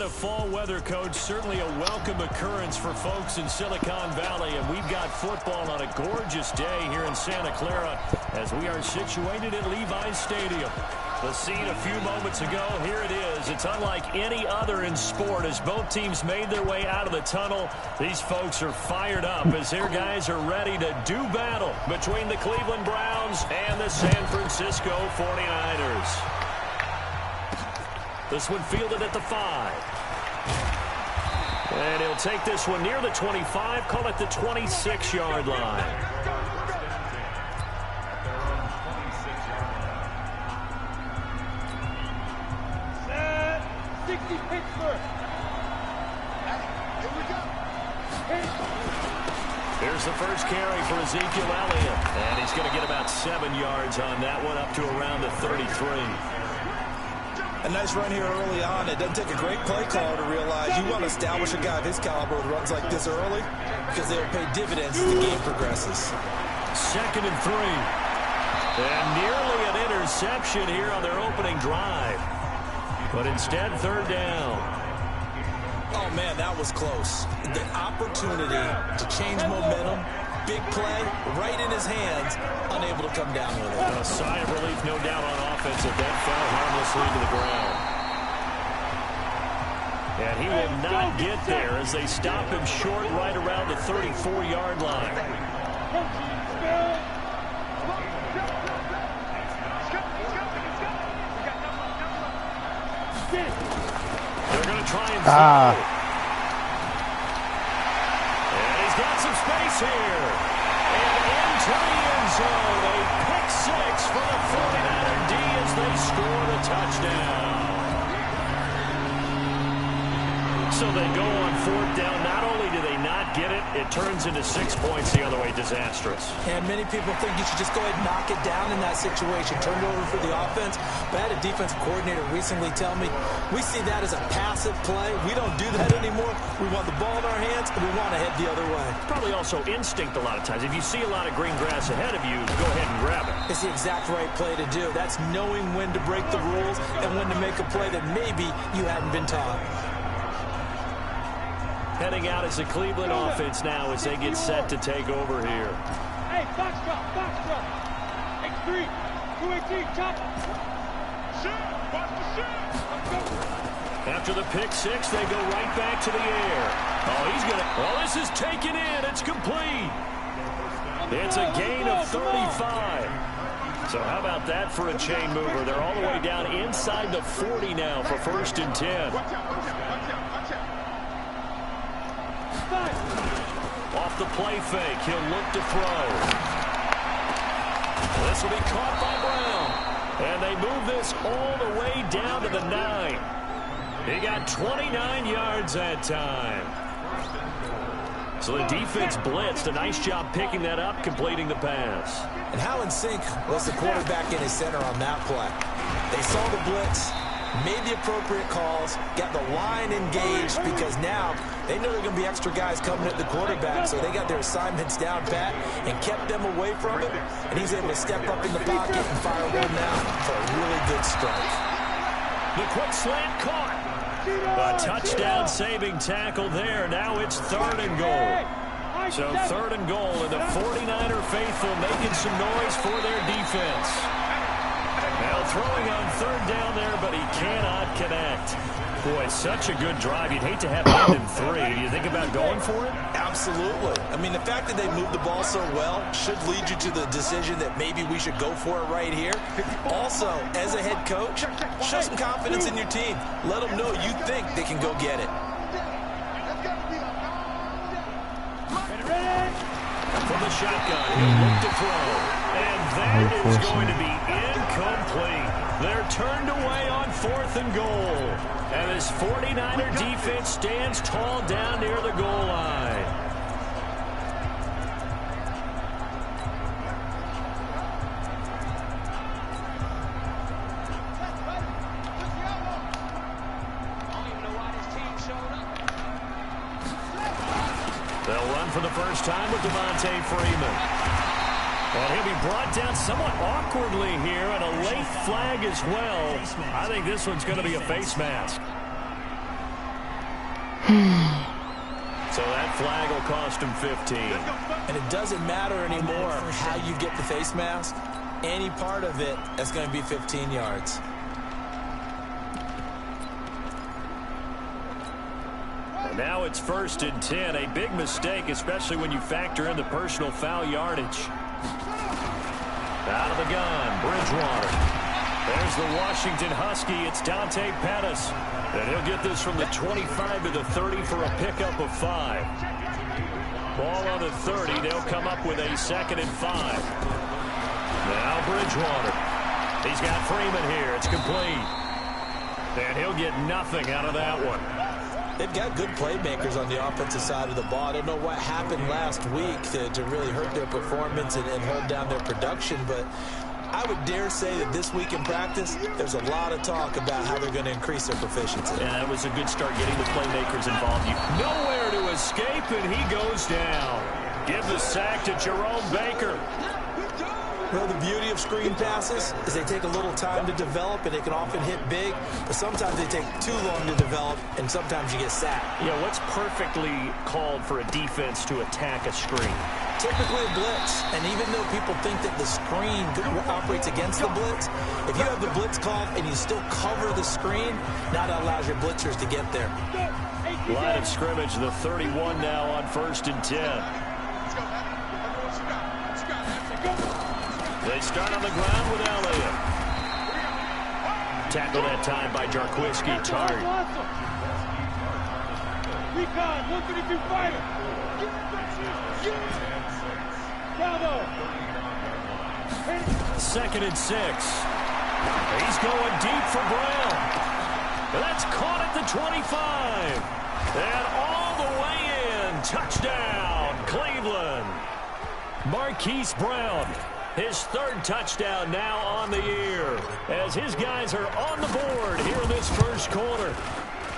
kind of fall weather, Coach. Certainly a welcome occurrence for folks in Silicon Valley. And we've got football on a gorgeous day here in Santa Clara as we are situated at Levi's Stadium. The scene a few moments ago, here it is. It's unlike any other in sport as both teams made their way out of the tunnel. These folks are fired up as their guys are ready to do battle between the Cleveland Browns and the San Francisco 49ers. This one fielded at the 5. And he'll take this one near the 25, call it the 26-yard line. Here's the first carry for Ezekiel Elliott. And he's going to get about 7 yards on that one, up to around the 33. A nice run here early on. It doesn't take a great play caller to realize you want to establish a guy of his caliber with runs like this early because they'll pay dividends as the game progresses. 2nd and 3. And nearly an interception here on their opening drive. But instead, 3rd down. Oh, man, that was close. The opportunity to change momentum, big play, right in his hands, unable to come down with it. A sigh of relief, no doubt, on offense if that fell harmlessly to the ground. And he will not get there as they stop him short right around the 34-yard line. They're going to try and throw. And he's got some space here. And into the end zone. A pick 6 for the 49er D as they score the touchdown. So they go on 4th down. Not only do they not get it, it turns into 6 points the other way. Disastrous. And many people think you should just go ahead and knock it down in that situation. Turn it over for the offense. But I had a defensive coordinator recently tell me, we see that as a passive play. We don't do that anymore. We want the ball in our hands, and we want to head the other way. Probably also instinct a lot of times. If you see a lot of green grass ahead of you, go ahead and grab it. It's the exact right play to do. That's knowing when to break the rules and when to make a play that maybe you hadn't been taught. Heading out as the Cleveland offense now as they get set to take over here. Hey, box drop. X3, 218, chop. Shoot, watch the shoot. After the pick 6, they go right back to the air. Oh, he's going to, well, this is taken in. It's complete. It's a gain of 35. So how about that for a chain mover? They're all the way down inside the 40 now for 1st and 10. Off the play fake, he'll look to throw. This will be caught by Brown. And they move this all the way down to the 9. He got 29 yards that time. So the defense blitzed. A nice job picking that up, completing the pass. And how in sync was the quarterback in his center on that play? They saw the blitz, made the appropriate calls, got the line engaged because now they know there are going to be extra guys coming at the quarterback, so they got their assignments down pat and kept them away from it, and he's able to step up in the pocket and fire one down for a really good strike. The quick slant caught. A touchdown-saving tackle there. Now it's 3rd and goal. So 3rd and goal, and the 49er faithful making some noise for their defense. Now throwing on 3rd down there, but he cannot connect. Boy, such a good drive. You'd hate to have it in 3. Do you think about going for it? Absolutely. I mean, the fact that they moved the ball so well should lead you to the decision that maybe we should go for it right here. Also, as a head coach, show some confidence in your team. Let them know you think they can go get it. From the shotgun, he'll look to throw. And that is going to be incomplete. They're turned away on 4th and goal. And this 49er defense stands tall down near the goal line. They'll run for the first time with Devontae Freeman. And he'll be brought down somewhat awkwardly here, and a late flag as well. I think this one's going to be a face mask. So that flag will cost him 15. And it doesn't matter anymore how you get the face mask. Any part of it, that's going to be 15 yards. And now it's 1st and 10. A big mistake, especially when you factor in the personal foul yardage. Out of the gun, Bridgewater. There's the Washington Husky. It's Dante Pettis. And he'll get this from the 25 to the 30 for a pickup of 5. Ball on the 30. They'll come up with a 2nd and 5. Now Bridgewater. He's got Freeman here. It's complete. And he'll get nothing out of that one. They've got good playmakers on the offensive side of the ball. I don't know what happened last week to really hurt their performance and hold down their production, but I would dare say that this week in practice, there's a lot of talk about how they're going to increase their proficiency. Yeah, that was a good start getting the playmakers involved. Nowhere to escape, and he goes down. Give the sack to Jerome Baker. Well, the beauty of screen passes is they take a little time to develop, and they can often hit big, but sometimes they take too long to develop, and sometimes you get sacked. Yeah, what's perfectly called for a defense to attack a screen? Typically a blitz, and even though people think that the screen operates against the blitz, if you have the blitz called and you still cover the screen, now that allows your blitzers to get there. Line of scrimmage, the 31 now on 1st and 10. They start on the ground with Elliott. Tackle that time by Jarquiski. Tart. Recon, look at if you fight him. Bravo. 2nd and 6. He's going deep for Brown. That's caught at the 25. And all the way in. Touchdown, Cleveland. Marquise Brown. His 3rd touchdown now on the year as his guys are on the board here in this 1st quarter.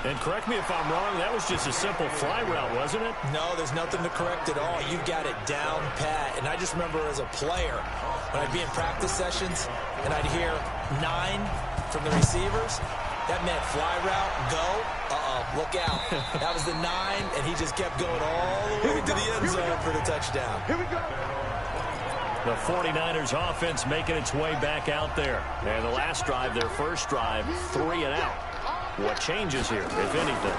And correct me if I'm wrong, that was just a simple fly route, wasn't it? No, there's nothing to correct at all. You've got it down pat. And I just remember as a player, when I'd be in practice sessions and I'd hear 9 from the receivers, that meant fly route, go, look out. That was the 9, and he just kept going all the way to the end zone for the touchdown. Here we go. The 49ers offense making its way back out there. And the last drive, their 1st drive, 3 and out. What changes here, if anything?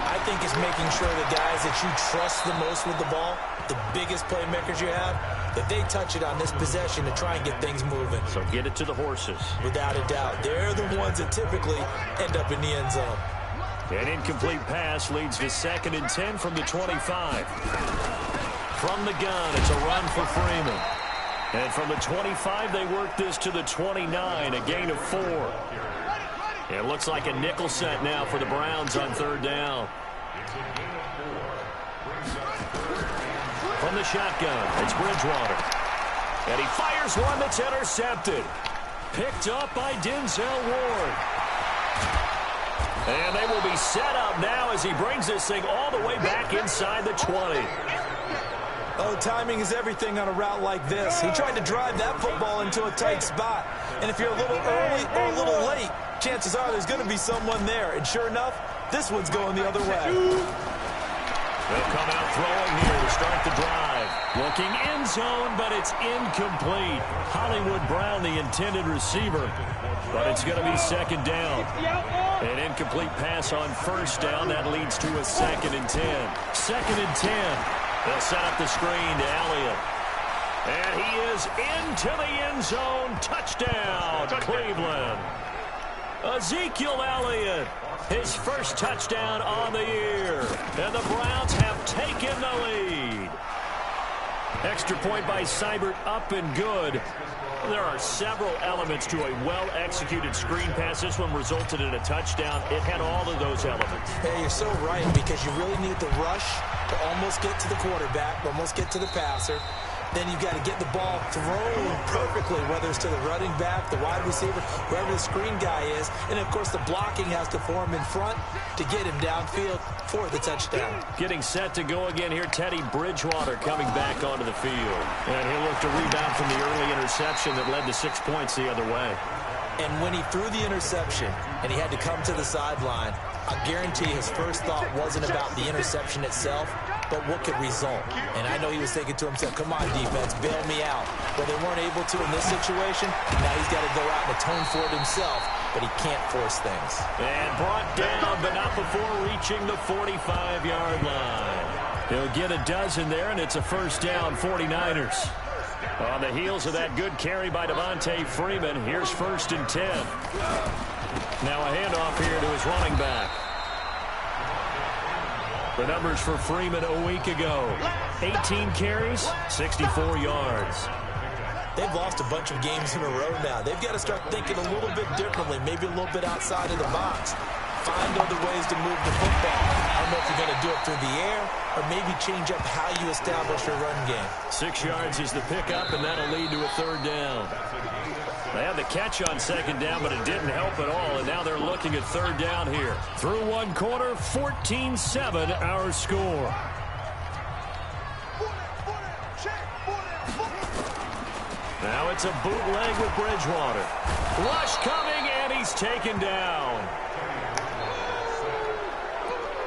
I think it's making sure the guys that you trust the most with the ball, the biggest playmakers you have, that they touch it on this possession to try and get things moving. So get it to the horses. Without a doubt. They're the ones that typically end up in the end zone. An incomplete pass leads to 2nd and 10 from the 25. From the gun, it's a run for Freeman. And from the 25, they work this to the 29, a gain of 4. It looks like a nickel set now for the Browns on 3rd down. From the shotgun, it's Bridgewater. And he fires one that's intercepted. Picked up by Denzel Ward. And they will be set up now as he brings this thing all the way back inside the 20. Oh, timing is everything on a route like this. He tried to drive that football into a tight spot. And if you're a little early or a little late, chances are there's going to be someone there. And sure enough, this one's going the other way. They'll come out throwing here to start the drive. Looking end zone, but it's incomplete. Hollywood Brown, the intended receiver. But it's going to be 2nd down. An incomplete pass on 1st down. That leads to a 2nd and 10. 2nd and 10. They'll set up the screen to Elliott. And he is into the end zone. Touchdown, Cleveland. Ezekiel Elliott, his 1st touchdown on the year. And the Browns have taken the lead. Extra point by Seibert, up and good. There are several elements to a well-executed screen pass. This one resulted in a touchdown. It had all of those elements. Hey, you're so right, because you really need the rush to almost get to the quarterback, almost get to the passer. Then you've got to get the ball thrown perfectly, whether it's to the running back, the wide receiver, whoever the screen guy is. And, of course, the blocking has to form in front to get him downfield for the touchdown. Getting set to go again here, Teddy Bridgewater coming back onto the field. And he'll look to rebound from the early interception that led to 6 points the other way. And when he threw the interception and he had to come to the sideline, I guarantee his first thought wasn't about the interception itself, but what could result. And I know he was thinking to himself, come on, defense, bail me out. But they weren't able to in this situation. Now he's got to go out and atone for it himself, but he can't force things. And brought down, but not before reaching the 45-yard line. He'll get a dozen there, and it's a first down, 49ers. On the heels of that good carry by Devontae Freeman, here's 1st and 10. Now a handoff here to his running back. The numbers for Freeman a week ago. 18 carries, 64 yards. They've lost a bunch of games in a row now. They've got to start thinking a little bit differently, maybe a little bit outside of the box. Find other ways to move the football. I don't know if you're going to do it through the air or maybe change up how you establish your run game. 6 yards is the pickup, and that'll lead to a 3rd down. They had the catch on 2nd down, but it didn't help at all, and now they're looking at 3rd down here. Through 1 quarter, 14-7 our score. Now it's a bootleg with Bridgewater. Lush coming, and he's taken down.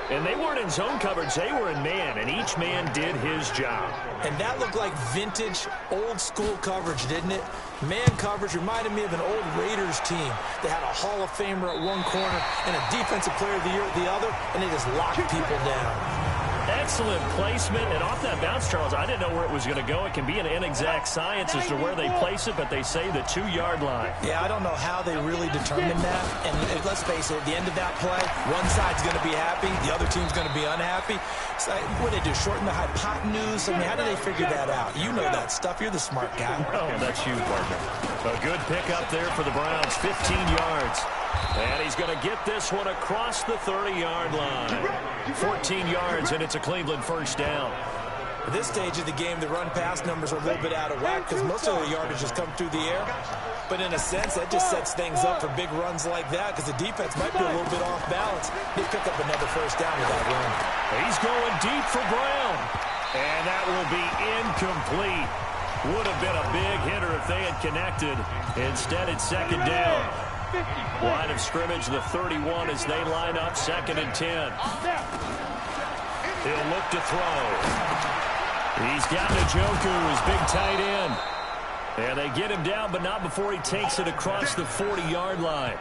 And they weren't in zone coverage. They were in man, and each man did his job. And that looked like vintage, old-school coverage, didn't it? Man coverage reminded me of an old Raiders team that had a Hall of Famer at one corner and a Defensive Player of the Year at the other, and they just locked people down. Excellent placement, and off that bounce, Charles, I didn't know where it was going to go. It can be an inexact science as to where they place it, but they say the 2-yard line. Yeah, I don't know how they really determined that. And let's face it, at the end of that play, one side's going to be happy, the other team's going to be unhappy. So what do they do, shorten the hypotenuse? I mean, how do they figure that out? You know that stuff. You're the smart guy. Oh, that's you, partner. A good pickup there for the Browns, 15 yards. And he's going to get this one across the 30-yard line. 14 yards, and it's a Cleveland first down. At this stage of the game, the run-pass numbers are a little bit out of whack because most of their yardage has come through the air. But in a sense, that just sets things up for big runs like that because the defense might be a little bit off balance. They pick up another first down with that run. He's going deep for Brown. And that will be incomplete. Would have been a big hitter if they had connected. Instead, it's 2nd down. Line of scrimmage, the 31 as they line up, 2nd and 10. He'll look to throw. He's got Njoku, his big tight end. And they get him down, but not before he takes it across the 40-yard line.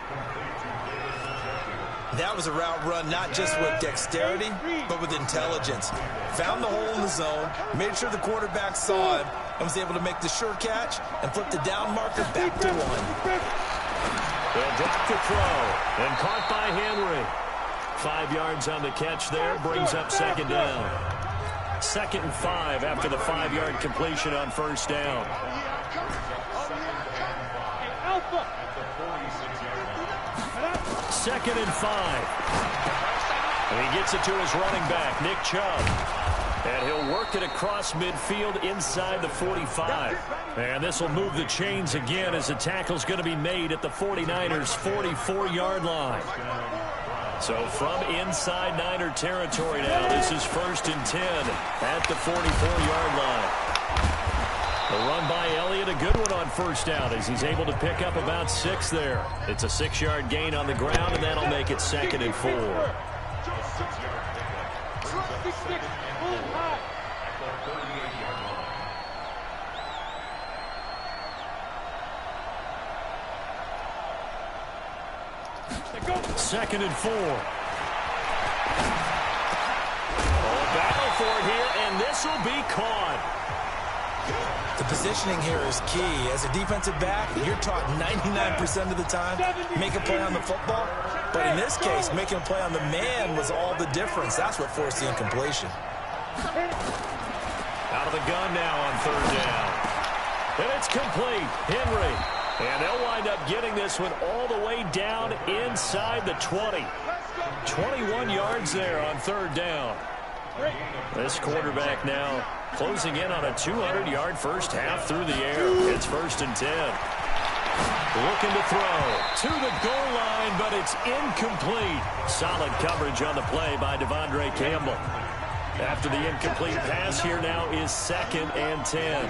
That was a route run not just with dexterity, but with intelligence. Found the hole in the zone, made sure the quarterback saw him, and was able to make the sure catch and flip the down marker back to 1. They'll drop the throw, and caught by Henry. 5 yards on the catch there, brings up 2nd down. 2nd and 5 after the 5-yard completion on 1st down. 2nd and 5. And he gets it to his running back, Nick Chubb. And he'll work it across midfield inside the 45. And this will move the chains again as the tackle's going to be made at the 49ers' 44-yard line. So from inside Niner territory now, this is 1st and 10 at the 44-yard line. The run by Elliott, a good one on 1st down as he's able to pick up about 6 there. It's a 6-yard gain on the ground, and that'll make it 2nd and 4. Second and 4. Battle for it here, and this will be caught. The positioning here is key. As a defensive back, you're taught 99% of the time, make a play on the football. But in this case, making a play on the man was all the difference. That's what forced the incompletion. Out of the gun now on 3rd down. And it's complete. Henry. And they'll wind up getting this one all the way down inside the 20. 21 yards there on 3rd down. This quarterback now closing in on a 200-yard first half through the air. It's 1st and 10. Looking to throw to the goal line, but it's incomplete. Solid coverage on the play by Devondre Campbell. After the incomplete pass, here now is 2nd and 10.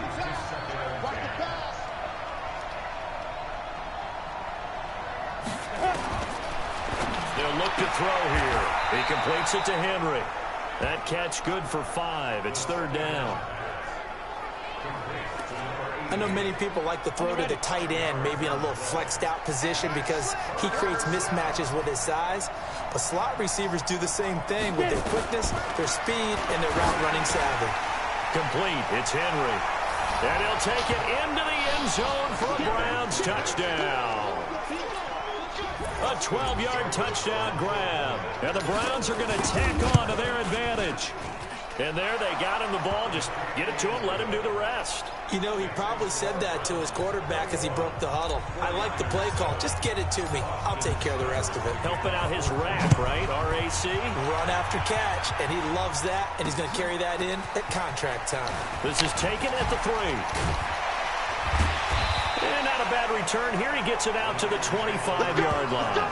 They'll look to throw here. He completes it to Henry. That catch good for 5. It's 3rd down. I know many people like to throw to the tight end, maybe in a little flexed out position because he creates mismatches with his size. But slot receivers do the same thing with their quickness, their speed, and their route running savvy. Complete. It's Henry. And he'll take it into the end zone for a Browns touchdown. A 12-yard touchdown grab. And the Browns are going to tack on to their advantage. And there they got him the ball. Just get it to him, let him do the rest. You know, he probably said that to his quarterback as he broke the huddle. I like the play call. Just get it to me. I'll take care of the rest of it. Helping out his RAC, right? R-A-C? Run after catch, and he loves that, and he's going to carry that in at contract time. This is taken at the 3. And not a bad return here. He gets it out to the 25-yard line.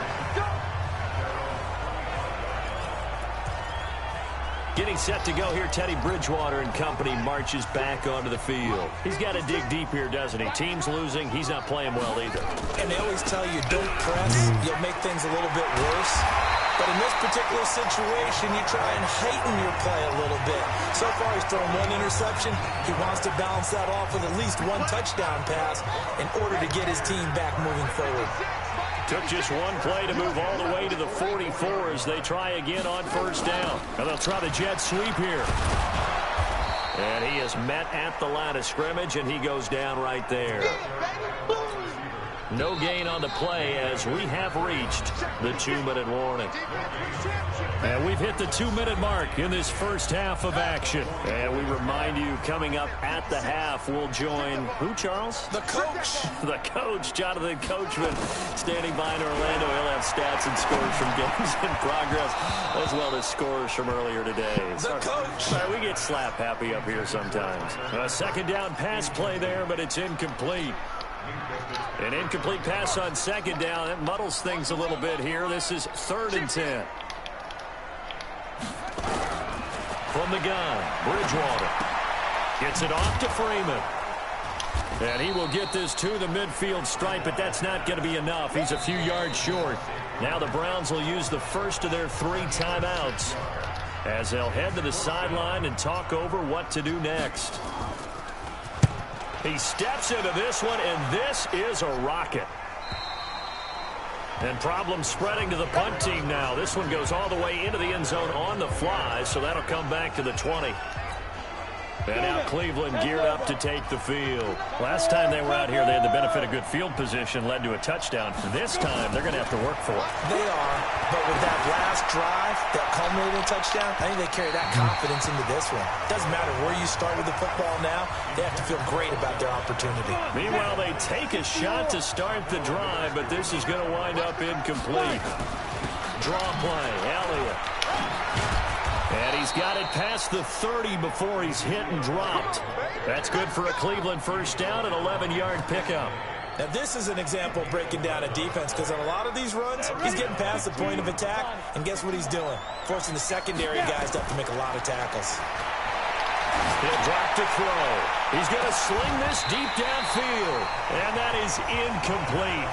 Getting set to go here, Teddy Bridgewater and company marches back onto the field. He's got to dig deep here, doesn't he? Team's losing. He's not playing well either. And they always tell you, don't press. You'll make things a little bit worse. But in this particular situation, you try and heighten your play a little bit. So far, he's thrown 1 interception. He wants to balance that off with at least 1 touchdown pass in order to get his team back moving forward. Took just 1 play to move all the way to the 44 as they try again on 1st down. And they'll try the jet sweep here. And he is met at the line of scrimmage, and he goes down right there. No gain on the play as we have reached the 2-minute warning. And we've hit the 2-minute mark in this first half of action. And we remind you, coming up at the half, we'll join who, Charles? The coach. The coach, Jonathan Coachman, standing by in Orlando. He'll have stats and scores from games in progress, as well as scores from earlier today. The coach. Sorry, we get slap happy up here sometimes. A 2nd down pass play there, but it's incomplete. An incomplete pass on 2nd down. That muddles things a little bit here. This is 3rd and 10. From the gun, Bridgewater gets it off to Freeman. And he will get this to the midfield stripe, but that's not going to be enough. He's a few yards short. Now the Browns will use the first of their 3 timeouts as they'll head to the sideline and talk over what to do next. He steps into this one, and this is a rocket. And problems spreading to the punt team now. This one goes all the way into the end zone on the fly, so that'll come back to the 20. And now Cleveland geared up to take the field. Last time they were out here, they had the benefit of good field position, led to a touchdown. This time, they're going to have to work for it. They are, but with that last drive that culminated in a touchdown, I think they carry that confidence into this one. Doesn't matter where you start with the football now, they have to feel great about their opportunity. Meanwhile, they take a shot to start the drive, but this is going to wind up incomplete. Draw play, Elliott. And he's got it past the 30 before he's hit and dropped. That's good for a Cleveland 1st down, an 11-yard pickup. Now, this is an example of breaking down a defense because on a lot of these runs, he's getting past the point of attack, and guess what he's doing? Forcing the secondary guys to have to make a lot of tackles. He'll drop to throw. He's going to sling this deep downfield, and that is incomplete.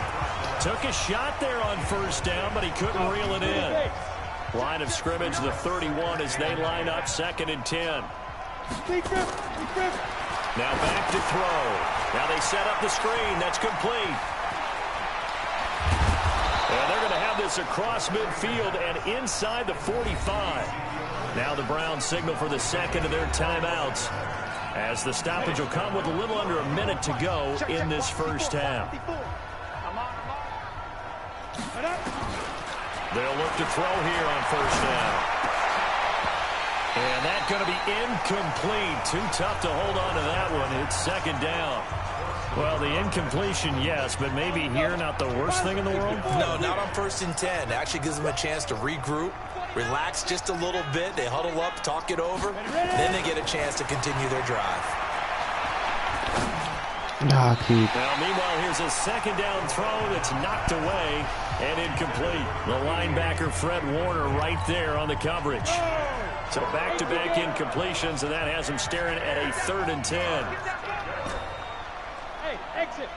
Took a shot there on 1st down, but he couldn't reel it in. Line of scrimmage, the 31 as they line up 2nd and 10. Now back to throw. Now they set up the screen. That's complete. And they're going to have this across midfield and inside the 45. Now the Browns signal for the 2nd of their timeouts as the stoppage will come with a little under a minute to go in this first half. They'll look to throw here on 1st down. And that's going to be incomplete. Too tough to hold on to that one. It's 2nd down. Well, the incompletion, yes, but maybe here not the worst thing in the world? No, not on 1st and 10. It actually gives them a chance to regroup, relax just a little bit. They huddle up, talk it over, then they get a chance to continue their drive. Now, meanwhile, here's a 2nd down throw that's knocked away and incomplete. The linebacker, Fred Warner, right there on the coverage. So back-to-back incompletions, and that has him staring at a 3rd and 10. Hey, exit.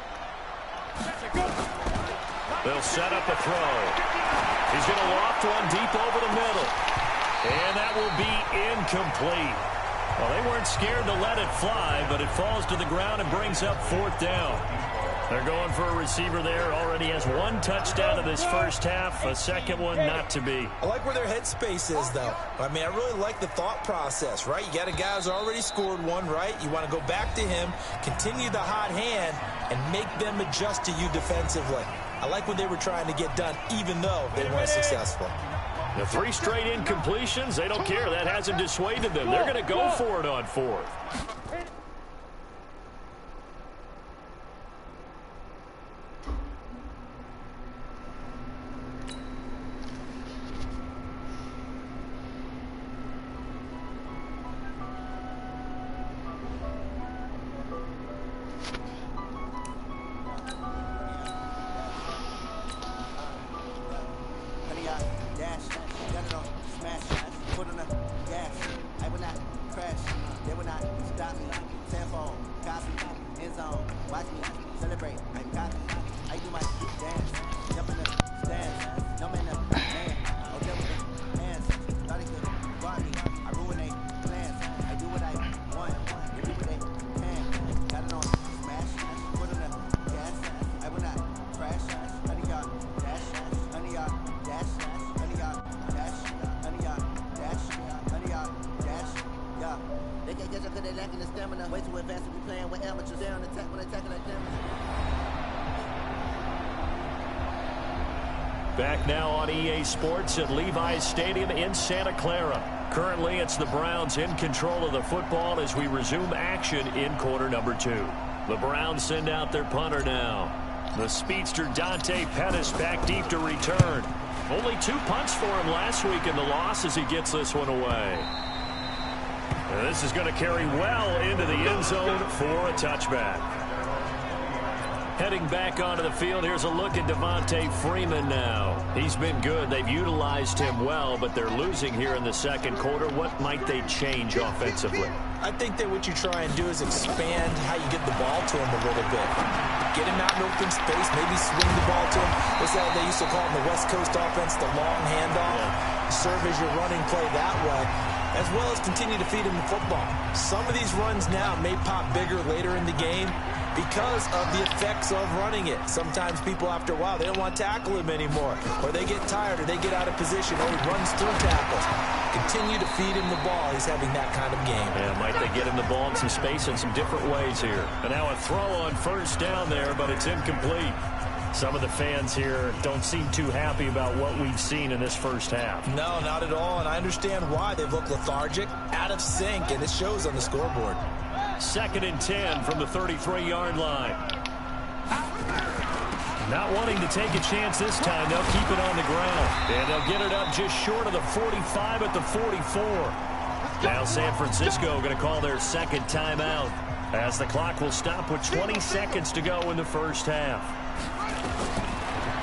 They'll set up a throw. He's going to loft one deep over the middle. And that will be incomplete. Well, they weren't scared to let it fly, but it falls to the ground and brings up 4th down. They're going for a receiver there. Already has 1 touchdown in this first half. A second one not to be. I like where their headspace is, though. I mean, I really like the thought process, right? You got a guy who's already scored one, right? You want to go back to him, continue the hot hand, and make them adjust to you defensively. I like what they were trying to get done, even though they weren't successful. The 3 straight incompletions, they don't care. That hasn't dissuaded them. They're going to go for it on 4th. Back now on EA Sports at Levi's Stadium in Santa Clara. Currently, it's the Browns in control of the football as we resume action in quarter number 2. The Browns send out their punter now. The speedster Dante Pettis back deep to return. Only 2 punts for him last week in the loss as he gets this one away. And this is going to carry well into the end zone for a touchback. Heading back onto the field, here's a look at Devontae Freeman now. He's been good. They've utilized him well, but they're losing here in the second quarter. What might they change offensively? I think that what you try and do is expand how you get the ball to him a little bit. Get him out in open space, maybe swing the ball to him. What's that they used to call in the West Coast offense, the long handoff? Yeah. Serve as your running play that way, as well as continue to feed him the football. Some of these runs now may pop bigger later in the game because of the effects of running it. Sometimes people, after a while, they don't want to tackle him anymore, or they get tired, or they get out of position, or he runs through tackles. Continue to feed him the ball. He's having that kind of game. Yeah, might they get him the ball in some space in some different ways here. And now a throw on first down there, but it's incomplete. Some of the fans here don't seem too happy about what we've seen in this first half. No, not at all, and I understand why. They've looked lethargic, out of sync, and it shows on the scoreboard. 2nd and 10 from the 33-yard line. Not wanting to take a chance this time, they'll keep it on the ground. And they'll get it up just short of the 45 at the 44. Now San Francisco going to call their second timeout as the clock will stop with 20 seconds to go in the first half.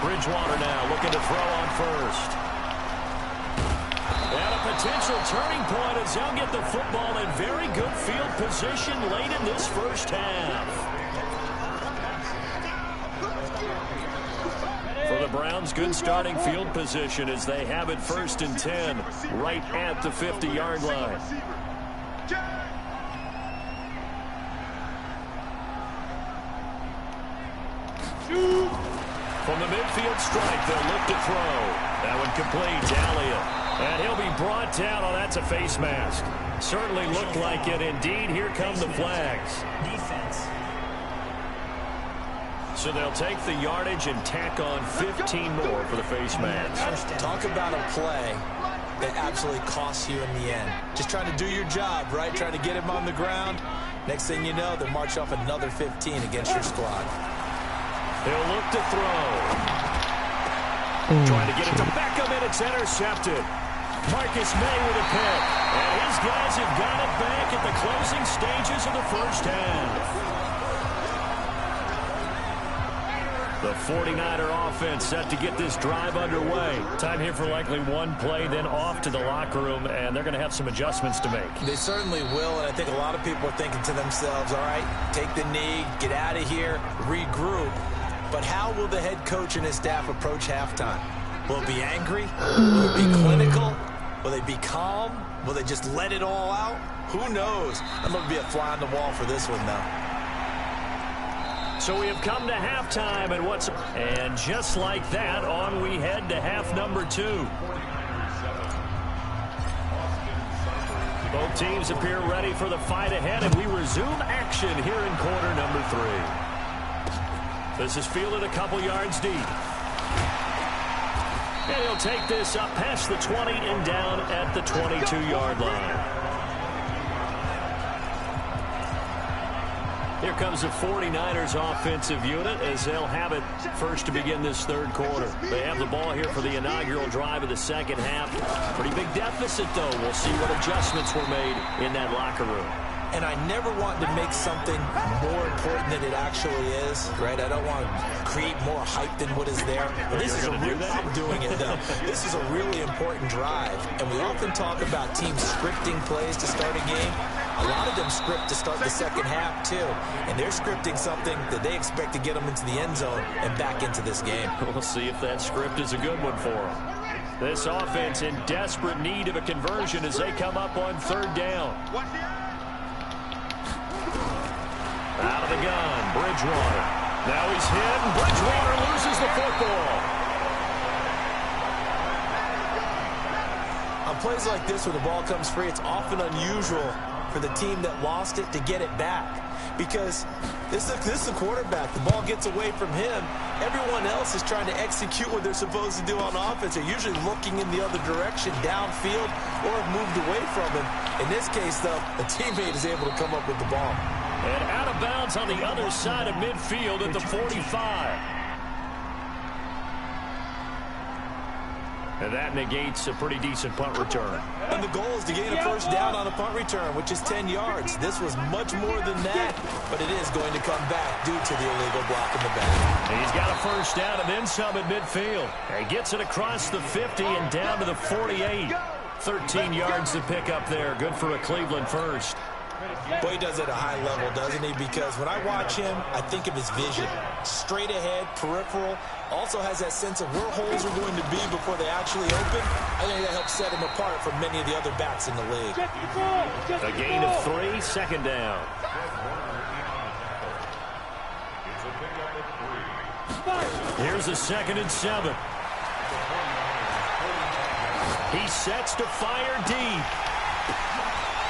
Bridgewater now looking to throw on first. And a potential turning point as they'll get the football in very good field position late in this first half. For the Browns, good starting field position as they have it 1st and 10 right at the 50-yard line. From the midfield strike, they'll look to throw. That one complete to Elliott. And he'll be brought down. Oh, that's a face mask. Certainly looked like it. Indeed, here come the flags. Defense. So they'll take the yardage and tack on 15 more for the face mask. Talk about a play that absolutely costs you in the end. Just trying to do your job, right? Trying to get him on the ground. Next thing you know, they'll march off another 15 against your squad. He'll look to throw. Trying to get it to Beckham, and it's intercepted. Marcus May with a pick. And his guys have got it back at the closing stages of the first half. The 49er offense set to get this drive underway. Time here for likely one play, then off to the locker room, and they're going to have some adjustments to make. They certainly will, and I think a lot of people are thinking to themselves, all right, take the knee, get out of here, regroup. But how will the head coach and his staff approach halftime? Will it be angry? Will it be clinical? Will they be calm? Will they just let it all out? Who knows? I'd love to be a fly on the wall for this one, though. So we have come to halftime, and just like that, on we head to half number 2. Both teams appear ready for the fight ahead, and we resume action here in quarter number 3. This is fielded a couple yards deep. And he'll take this up past the 20 and down at the 22-yard line. Here comes the 49ers offensive unit as they'll have it first to begin this third quarter. They have the ball here for the inaugural drive of the second half. Pretty big deficit, though. We'll see what adjustments were made in that locker room. And I never want to make something more important than it actually is, right? I don't want to create more hype than what is there. But this is I'm doing it, though. This is a really important drive. And we often talk about teams scripting plays to start a game. A lot of them script to start the second half, too. And they're scripting something that they expect to get them into the end zone and back into this game. We'll see if that script is a good one for them. This offense in desperate need of a conversion as they come up on third down. Out of the gun, Bridgewater. Now he's hit, and Bridgewater loses the football. On plays like this where the ball comes free, it's often unusual for the team that lost it to get it back. Because this is the quarterback. The ball gets away from him. Everyone else is trying to execute what they're supposed to do on offense. They're usually looking in the other direction, downfield, or have moved away from him. In this case, though, a teammate is able to come up with the ball. And out of bounds on the other side of midfield at the 45. And that negates a pretty decent punt return. And the goal is to gain a first down on a punt return, which is 10 yards. This was much more than that, but it is going to come back due to the illegal block in the back. And he's got a first down and then some at midfield. He gets it across the 50 and down to the 48. 13 yards to pick up there. Good for a Cleveland first. Boy, he does it at a high level, doesn't he? Because when I watch him, I think of his vision. Straight ahead, peripheral. Also has that sense of where holes are going to be before they actually open. I think that helps set him apart from many of the other backs in the league. A gain of 3, second down. Here's a 2nd and 7. He sets to fire deep.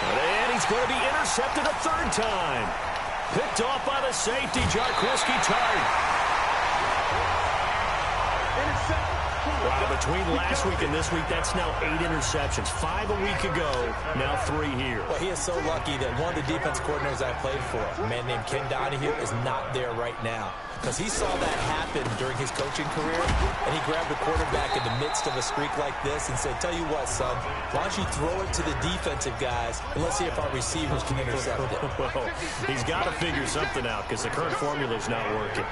And he's going to be intercepted a third time. Picked off by the safety, Jarquiski Tart. Wow, between last week and this week, that's now 8 interceptions. 5 a week ago, now 3 here. Well, he is so lucky that one of the defense coordinators I played for, a man named Ken Donahue, is not there right now. Because he saw that happen during his coaching career, and he grabbed the quarterback in the midst of a streak like this and said, tell you what, son, why don't you throw it to the defensive guys, and let's see if our receivers can intercept it. Well, he's got to figure something out because the current formula is not working.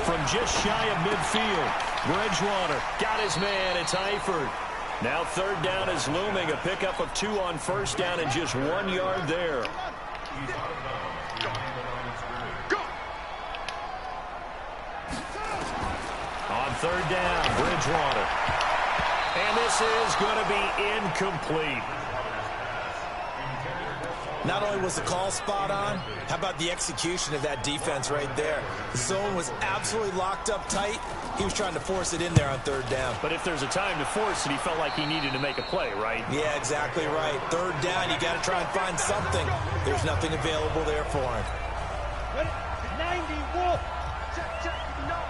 From just shy of midfield, Bridgewater got his man. It's Eifert. Now third down is looming. A pickup of 2 on first down and just 1 yard there. On third down, Bridgewater. And this is going to be incomplete. Not only was the call spot on, how about the execution of that defense right there? The zone was absolutely locked up tight. He was trying to force it in there on third down. But if there's a time to force it, he felt like he needed to make a play, right? Yeah, exactly right. Third down, you got to try and find something. There's nothing available there for him. 90 Wolf. Check. No.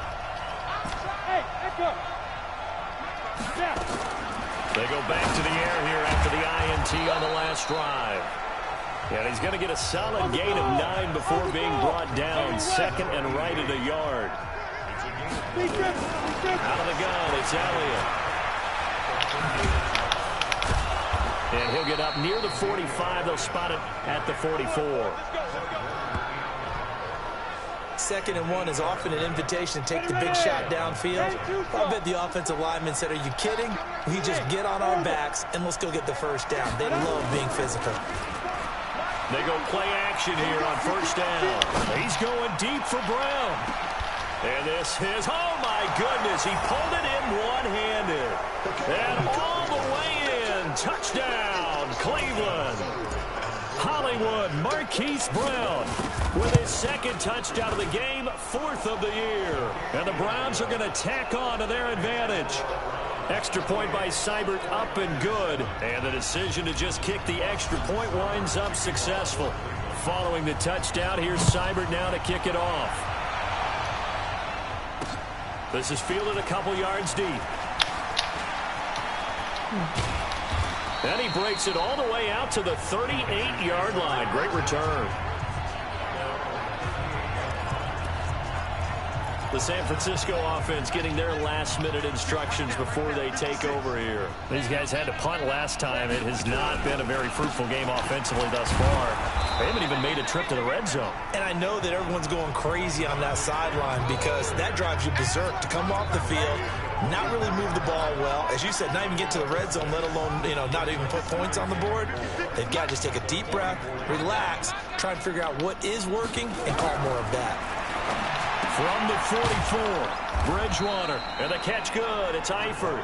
Hey, echo. They go back to the air here after the INT on the last drive. And he's going to get a solid gain of 9 before being brought down. 2nd and right at a yard. Out of the gun, it's Elliott. And he'll get up near the 45. They'll spot it at the 44. 2nd and 1 is often an invitation to take the big shot downfield. I bet the offensive lineman said, are you kidding? We just get on our backs and let's go get the first down. They love being physical. They go play action here on first down. He's going deep for Brown. And this is, oh my goodness. He pulled it in one-handed. And all the way in. Touchdown, Cleveland. Hollywood Marquise Brown with his second touchdown of the game, 4th of the year. And the Browns are going to tack on to their advantage. Extra point by Seibert, up and good. And the decision to just kick the extra point winds up successful. Following the touchdown, here's Seibert now to kick it off. This is fielded a couple yards deep. And he breaks it all the way out to the 38-yard line. Great return. The San Francisco offense getting their last-minute instructions before they take over here. These guys had to punt last time. It has not been a very fruitful game offensively thus far. They haven't even made a trip to the red zone. And I know that everyone's going crazy on that sideline because that drives you berserk to come off the field, not really move the ball well. As you said, not even get to the red zone, let alone, not even put points on the board. They've got to just take a deep breath, relax, try and figure out what is working, and call more of that. From the 44, Bridgewater, and the catch good. It's Eifert.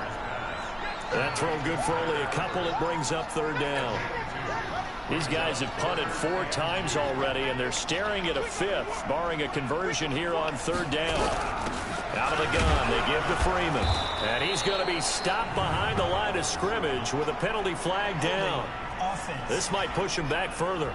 That throw good for only a couple. It brings up 3rd down. These guys have punted 4 times already, and they're staring at a 5th, barring a conversion here on 3rd down. Out of the gun, they give to Freeman. And he's going to be stopped behind the line of scrimmage with a penalty flag down. This might push him back further.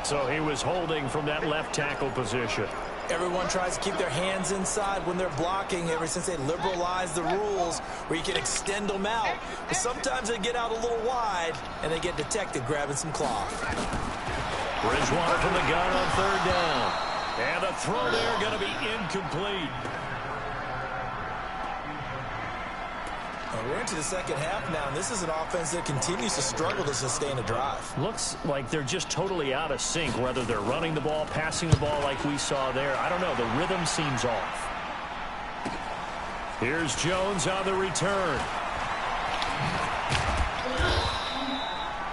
So he was holding from that left tackle position. Everyone tries to keep their hands inside when they're blocking ever since they liberalized the rules where you can extend them out. But sometimes they get out a little wide, and they get detected grabbing some cloth. Bridgewater from the gun on 3rd down. And the throw there going to be incomplete. We're into the second half now, and this is an offense that continues to struggle to sustain a drive. Looks like they're just totally out of sync, whether they're running the ball, passing the ball like we saw there. I don't know. The rhythm seems off. Here's Jones on the return.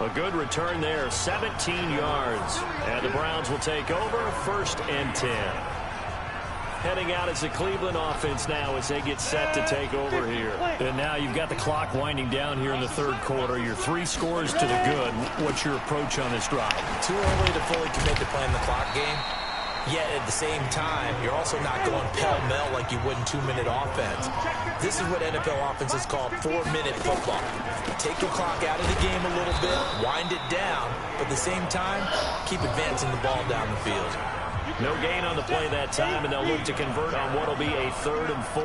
A good return there, 17 yards. And the Browns will take over, 1st and 10. Heading out as the Cleveland offense now as they get set to take over here. And now you've got the clock winding down here in the 3rd quarter. You're 3 scores to the good. What's your approach on this drive? Too early to fully commit to playing the clock game. Yet at the same time, you're also not going pell-mell like you would in 2-minute offense. This is what NFL offenses call 4-minute football. Take your clock out of the game a little bit, wind it down, but at the same time, keep advancing the ball down the field. No gain on the play that time, and they'll look to convert on what will be a 3rd and 4.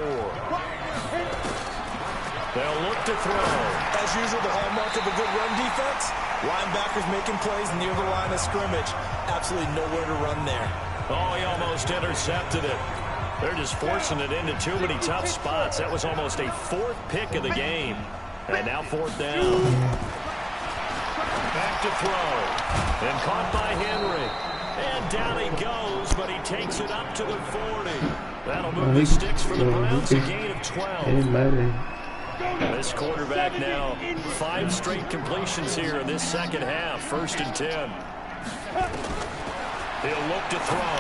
They'll look to throw. As usual, the hallmark of a good run defense, linebackers making plays near the line of scrimmage. Absolutely nowhere to run there. Oh, he almost intercepted it. They're just forcing it into too many tough spots. That was almost a 4th pick of the game. And now 4th down. Back to throw. And caught by Henry. And down he goes, but he takes it up to the 40. That'll move the sticks for the Browns, a gain of 12. This quarterback now, 5 straight completions here in this second half, 1st and 10. He'll look to throw.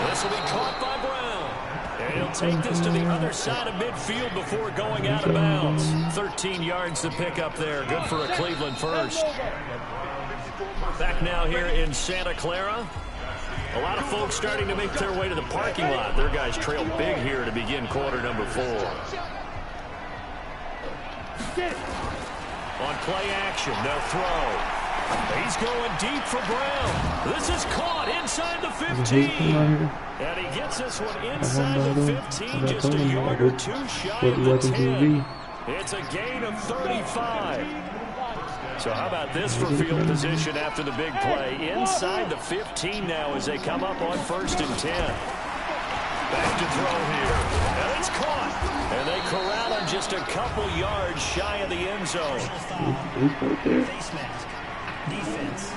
This will be caught by Brown. And he'll take this to the other side of midfield before going out of bounds. 13 yards to pick up there. Good for a Cleveland first. Back now here in Santa Clara. A lot of folks starting to make their way to the parking lot. Their guys trail big here to begin quarter number 4. On play action, they'll throw. He's going deep for Brown. This is caught inside the 15. And he gets this one inside the 15, just a yard or 2 shy of the 10. It's a gain of 35. So how about this for field position after the big play? Inside the 15 now as they come up on 1st and 10. Back to throw here. And it's caught. And they corral him just a couple yards shy of the end zone. Face mask. Defense.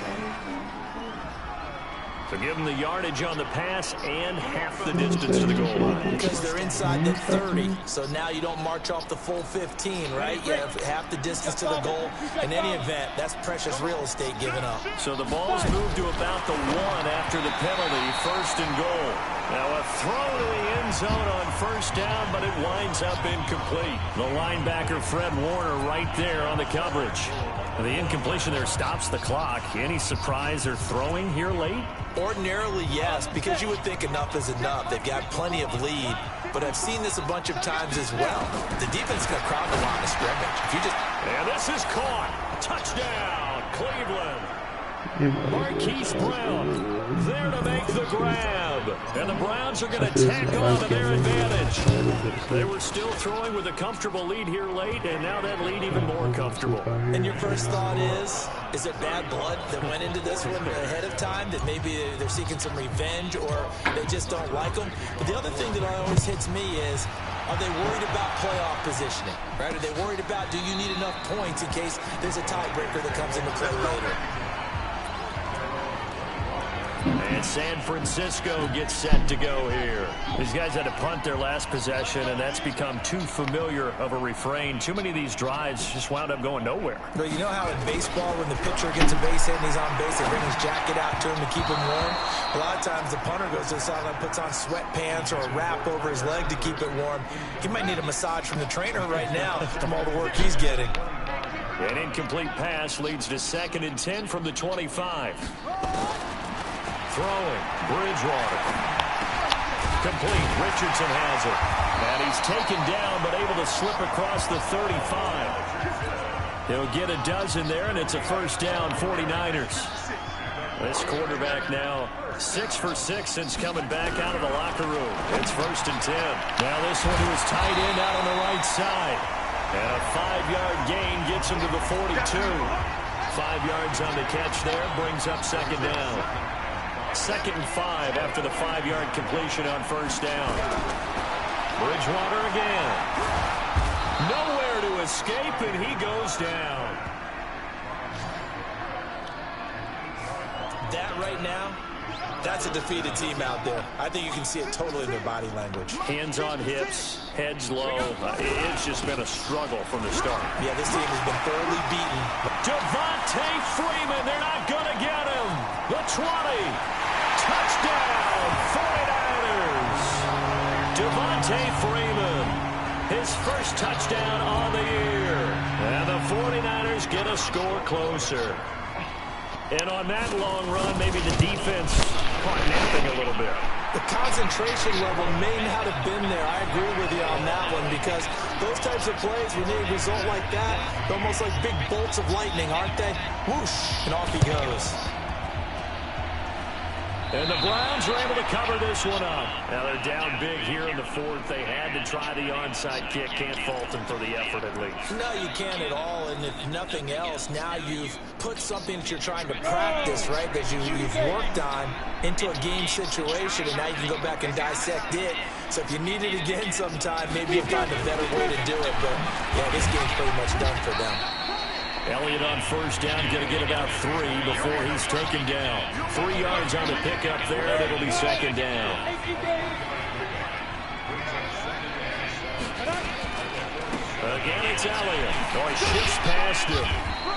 So give them the yardage on the pass and half the distance to the goal line. Because they're inside the 30, so now you don't march off the full 15, right? You have half the distance to the goal. In any event, that's precious real estate given up. So the ball's moved to about the 1 after the penalty, 1st and goal. Now a throw to the end zone on 1st down, but it winds up incomplete. The linebacker, Fred Warner, right there on the coverage. The incompletion there stops the clock. Any surprise they're throwing here late? Ordinarily, yes, because you would think enough is enough. They've got plenty of lead, but I've seen this a bunch of times as well. The defense is going to crowd the line of scrimmage. If you just... And this is caught. Touchdown, Cleveland. Marquise Brown there to make the grab. And the Browns are going to tack on to their advantage. They were still throwing with a comfortable lead here late, and now that lead even more comfortable. And your first thought is it bad blood that went into this one ahead of time, that maybe they're seeking some revenge or they just don't like them? But the other thing that always hits me is, are they worried about playoff positioning? Right? Are they worried about, do you need enough points in case there's a tiebreaker that comes into play later? And San Francisco gets set to go here. These guys had to punt their last possession, and that's become too familiar of a refrain. Too many of these drives just wound up going nowhere. But you know how in baseball, when the pitcher gets a base hit and he's on base, they bring his jacket out to him to keep him warm? A lot of times the punter goes to the sideline, puts on sweatpants or a wrap over his leg to keep it warm. He might need a massage from the trainer right now from all the work he's getting. An incomplete pass leads to 2nd and 10 from the 25. Throwing, Bridgewater. Complete, Richardson has it. And he's taken down, but able to slip across the 35. He'll get a dozen there, and it's a 1st down, 49ers. This quarterback now 6 for 6 since coming back out of the locker room. It's 1st and 10. Now this one was tight end out on the right side. And a 5-yard gain gets him to the 42. 5 yards on the catch there, brings up 2nd down. 2nd and 5 after the 5-yard completion on 1st down. Bridgewater again. Nowhere to escape, and he goes down. That right now, that's a defeated team out there. I think you can see it totally in their body language. Hands on hips, heads low. It's just been a struggle from the start. Yeah, this team has been thoroughly beaten. Devontae Freeman, they're not going to get him. The 20. Touchdown, 49ers. Devontae Freeman, his first touchdown on the year. And the 49ers get a score closer. And on that long run, maybe the defense caught napping a little bit. The concentration level may not have been there. I agree with you on that one, because those types of plays, when they result like that, they're almost like big bolts of lightning, aren't they? Whoosh, and off he goes. And the Browns are able to cover this one up. Now they're down big here in the 4th. They had to try the onside kick. Can't fault them for the effort at least. No, you can't at all. And if nothing else, now you've put something that you're trying to practice, right, that you've worked on into a game situation, and now you can go back and dissect it. So if you need it again sometime, maybe you'll find a better way to do it. But, yeah, this game's pretty much done for them. Elliott on 1st down, going to get about 3 before he's taken down. 3 yards on the pickup there, and it'll be 2nd down. Again, it's Elliott. Oh, he shifts past him.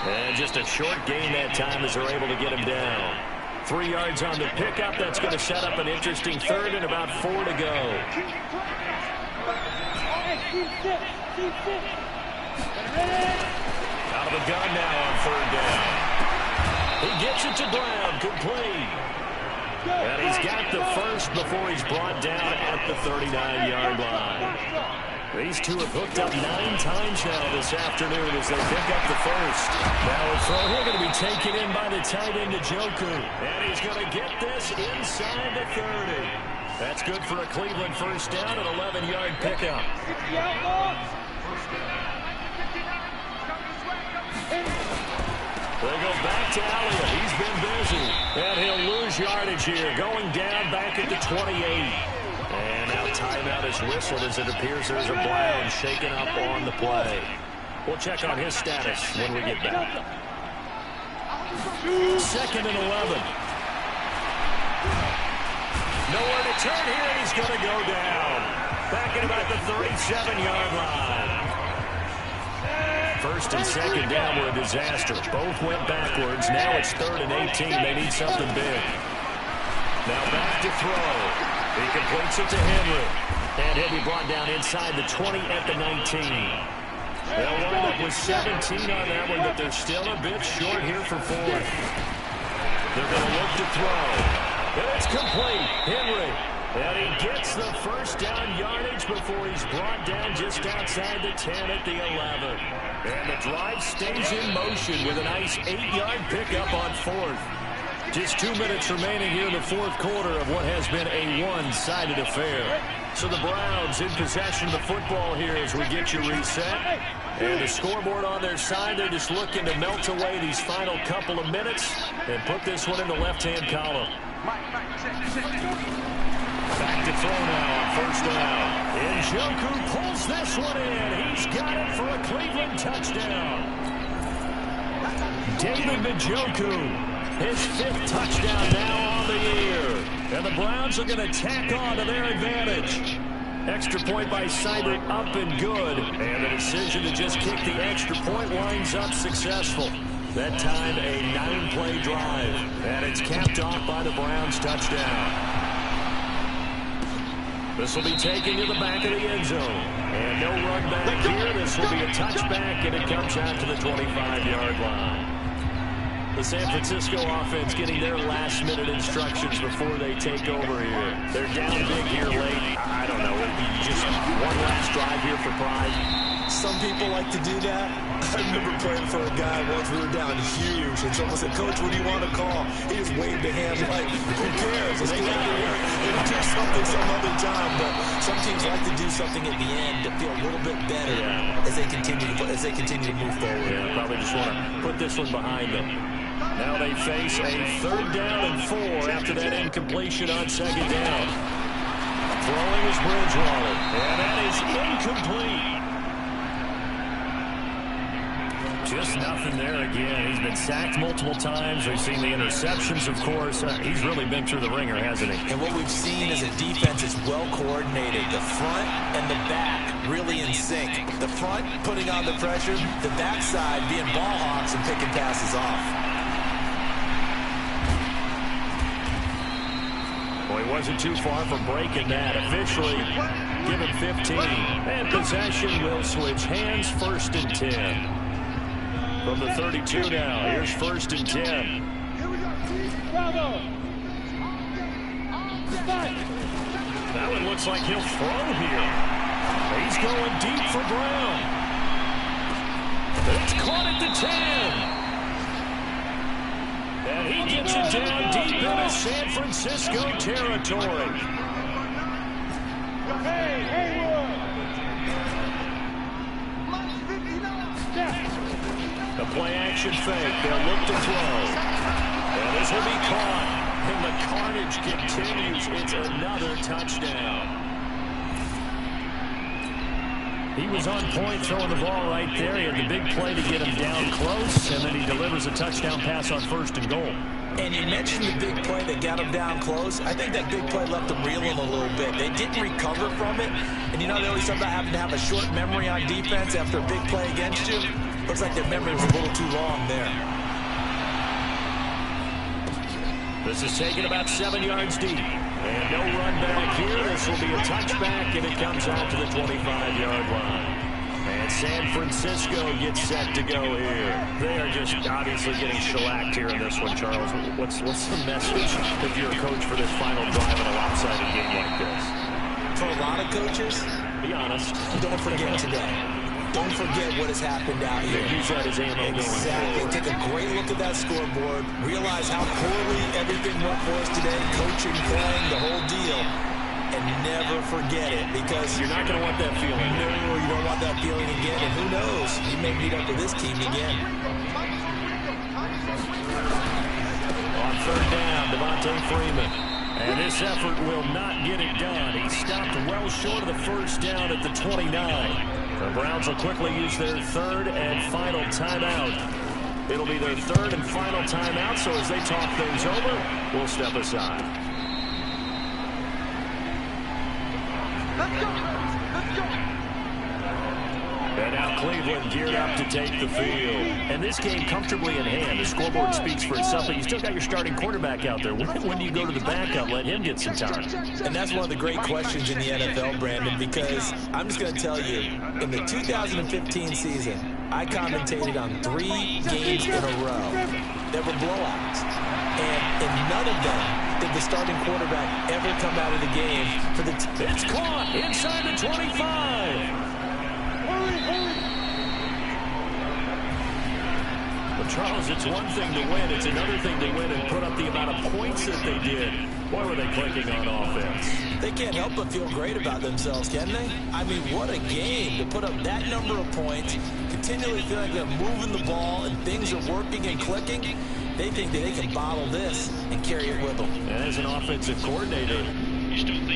And just a short gain that time as they're able to get him down. 3 yards on the pickup. That's going to set up an interesting 3rd and about 4 to go. Out of the gun now on 3rd down. He gets it to Brown, complete. And he's got the first before he's brought down at the 39-yard line. These two have hooked up 9 times now this afternoon as they pick up the first. Now a throw here going to be taken in by the tight end, Njoku. And he's going to get this inside the 30. That's good for a Cleveland 1st down, an 11-yard pickup. They go back to Elliott. He's been busy. And he'll lose yardage here. Going down back at the 28. And now timeout is whistled as it appears there's a Brown shaken up on the play. We'll check on his status when we get back. 2nd and 11. Nowhere to turn here, and he's going to go down. Back at about the 37-yard line. First and second down were a disaster. Both went backwards. Now it's 3rd and 18. They need something big. Now back to throw. He completes it to Henry. And he'll be brought down inside the 20 at the 19. They'll wind up with 17 on that one, but they're still a bit short here for 4th. They're going to look to throw. And it's complete. Henry. And he gets the first down yardage before he's brought down just outside the 10 at the 11. And the drive stays in motion with a nice 8-yard pickup on 4th. Just 2 minutes remaining here in the 4th quarter of what has been a one-sided affair. So the Browns in possession of the football here as we get you reset. And the scoreboard on their side, they're just looking to melt away these final couple of minutes and put this one in the left-hand column. Back to throw now on first down. Njoku pulls this one in. He's got it for a Cleveland touchdown. David Njoku, his 5th touchdown now on the year. And the Browns are going to tack on to their advantage. Extra point by Seibert up and good. And the decision to just kick the extra point winds up successful. That time a 9-play drive. And it's capped off by the Browns touchdown. This will be taken to the back of the end zone. And no run back here. This will be a touchback, and it comes out to the 25-yard line. The San Francisco offense getting their last-minute instructions before they take over here. They're down big here late. I don't know. It'll be just one last drive here for pride. Some people like to do that. I remember playing for a guy once. We were down huge, and someone said, "Coach, what do you want to call?" He just waved a hand like, "Who cares? Let's get out of here. We'll do something some other time." But some teams like to do something at the end to feel a little bit better as they continue to move forward. Yeah, probably just want to put this one behind them. Now they face a 3rd down and 4 after that incompletion on 2nd down. Throwing is Bridgewater, and that is incomplete. Just nothing there again. He's been sacked multiple times. We've seen the interceptions, of course. He's really been through the ringer, hasn't he? And what we've seen is a defense is well coordinated. The front and the back really in sync. The front putting on the pressure, the backside being ball hawks and picking passes off. Well, he wasn't too far from breaking that. Officially given 15. And possession will switch hands. 1st and 10. From the 32 now, here's 1st and 10. That one looks like he'll throw here. He's going deep for Brown. It's caught at the 10. And he gets it down deep into San Francisco territory. The play-action fake. They'll look to throw. And this will be caught. And the carnage continues. It's another touchdown. He was on point throwing the ball right there. He had the big play to get him down close, and then he delivers a touchdown pass on 1st and goal. And you mentioned the big play that got him down close. I think that big play left him reeling a little bit. They didn't recover from it. And you know, they always talk about having to have a short memory on defense after a big play against you. Looks like their memory was a little too long there. This is taken about 7 yards deep. And no run back here. This will be a touchback, and it comes out to the 25-yard line. And San Francisco gets set to go here. They are just obviously getting shellacked here in this one, Charles. What's the message if you're a coach for this final drive in a lopsided game like this? For a lot of coaches, be honest. Don't forget today. Don't forget what has happened out here. Use that as ammo. Exactly. Take a great look at that scoreboard. Realize how poorly everything went for us today. Coaching, playing, the whole deal. And never forget it, because you're not going to want that feeling. No, you don't want that feeling again. And who knows? You may meet up with this team again. On 3rd down, Devontae Freeman. And this effort will not get it done. He stopped well short of the 1st down at the 29. The Browns will quickly use their 3rd and final timeout. It'll be their 3rd and final timeout, so as they talk things over, we'll step aside. And now Cleveland geared up to take the field. And this game comfortably in hand. The scoreboard speaks for itself, but you still got your starting quarterback out there. When do you go to the backup, let him get some time? And that's one of the great questions in the NFL, Brandon, because I'm just going to tell you, in the 2015 season, I commentated on 3 games in a row that were blowouts. And in none of them did the starting quarterback ever come out of the game for the It's caught inside the 25. Well, Charles, it's one thing to win. It's another thing to win and put up the amount of points that they did. Boy, were they clicking on offense. They can't help but feel great about themselves, can they? I mean, what a game to put up that number of points, continually feel like they're moving the ball and things are working and clicking. They think that they can bottle this and carry it with them. As an offensive coordinator, You still think